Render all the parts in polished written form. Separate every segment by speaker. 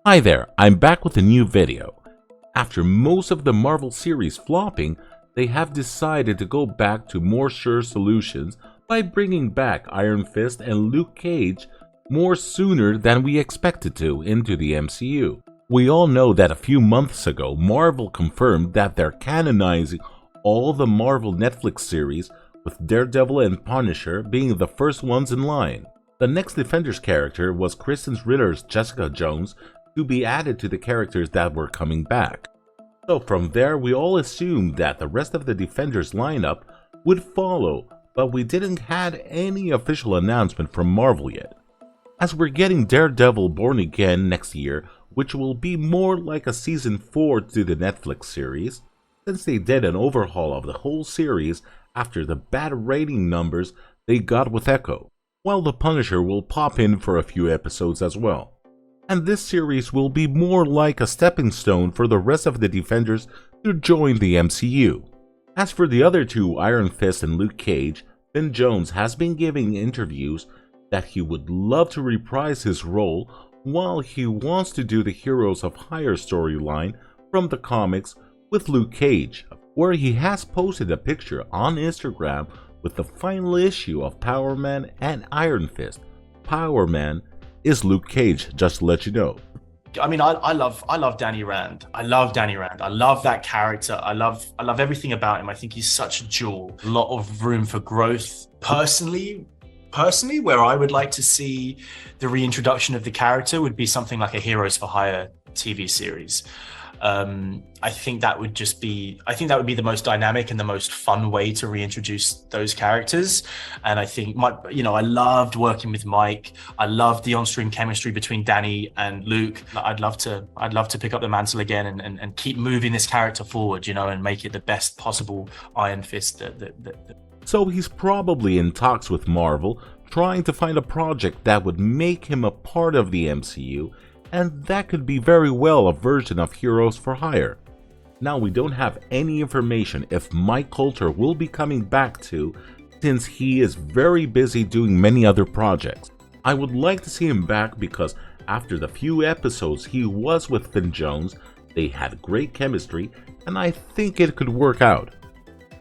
Speaker 1: Hi there, I'm back with a new video. After most of the Marvel series flopping, they have decided to go back to more sure solutions by bringing back Iron Fist and Luke Cage more sooner than we expected to into the MCU. We all know that a few months ago, Marvel confirmed that they're canonizing all the Marvel Netflix series, with Daredevil and Punisher being the first ones in line. The next Defenders character was Kristen Ritter's Jessica Jones to be added to the characters that were coming back. So from there, we all assumed that the rest of the Defenders lineup would follow, but we didn't have any official announcement from Marvel yet. As we're getting Daredevil Born Again next year, which will be more like a season 4 to the Netflix series, since they did an overhaul of the whole series after the bad rating numbers they got with Echo, while the Punisher will pop in for a few episodes as well. And this series will be more like a stepping stone for the rest of the Defenders to join the MCU. As for the other two, Iron Fist and Luke Cage, Finn Jones has been giving interviews that he would love to reprise his role while he wants to do the Heroes of Hire storyline from the comics with Luke Cage, where he has posted a picture on Instagram with the final issue of Power Man and Iron Fist. Power Man is Luke Cage, just to let you know.
Speaker 2: I mean, I love Danny Rand. I love Danny Rand. I love that character. I love everything about him. I think he's such a jewel. A lot of room for growth. Personally, where I would like to see the reintroduction of the character would be something like a Heroes for Hire TV series. I think that would be the most dynamic and the most fun way to reintroduce those characters. And I think I loved working with Mike. I loved the on-screen chemistry between Danny and Luke. I'd love to pick up the mantle again and keep moving this character forward, and make it the best possible Iron Fist.
Speaker 1: So he's probably in talks with Marvel, trying to find a project that would make him a part of the MCU, and that could be very well a version of Heroes for Hire. Now, we don't have any information if Mike Colter will be coming back too, since he is very busy doing many other projects. I would like to see him back because after the few episodes he was with Finn Jones, they had great chemistry, and I think it could work out.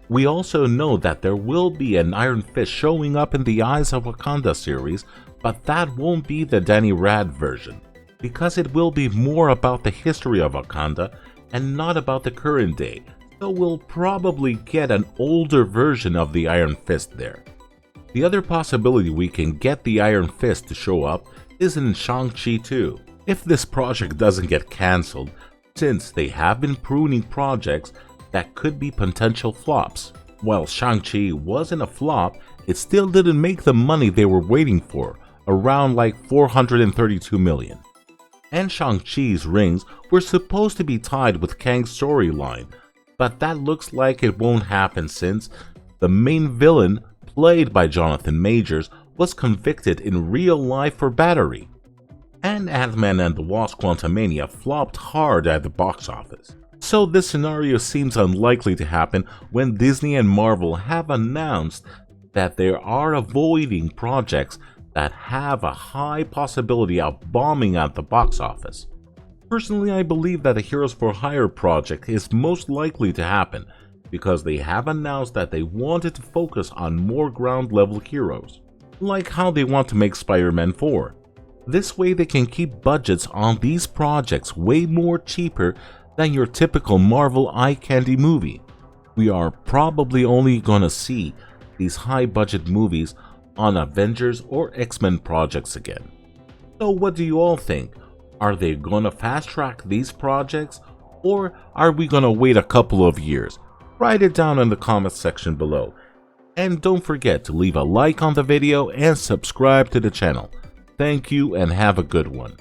Speaker 1: We also know that there will be an Iron Fist showing up in the Eyes of Wakanda series, but that won't be the Danny Rand version, because it will be more about the history of Wakanda and not about the current day, so we'll probably get an older version of the Iron Fist there. The other possibility we can get the Iron Fist to show up is in Shang-Chi 2, if this project doesn't get cancelled, since they have been pruning projects that could be potential flops. While Shang-Chi wasn't a flop, it still didn't make the money they were waiting for, around like $432 million. And Shang-Chi's rings were supposed to be tied with Kang's storyline, but that looks like it won't happen since the main villain, played by Jonathan Majors, was convicted in real life for battery. And Ant-Man and the Wasp: Quantumania flopped hard at the box office. So this scenario seems unlikely to happen when Disney and Marvel have announced that they are avoiding projects that have a high possibility of bombing at the box office. Personally, I believe that a Heroes for Hire project is most likely to happen because they have announced that they wanted to focus on more ground-level heroes, like how they want to make Spider-Man 4. This way they can keep budgets on these projects way more cheaper than your typical Marvel eye candy movie. We are probably only gonna see these high-budget movies on Avengers or X-Men projects again. So what do you all think? Are they gonna fast-track these projects, or are we gonna wait a couple of years? Write it down in the comments section below. And don't forget to leave a like on the video and subscribe to the channel. Thank you and have a good one.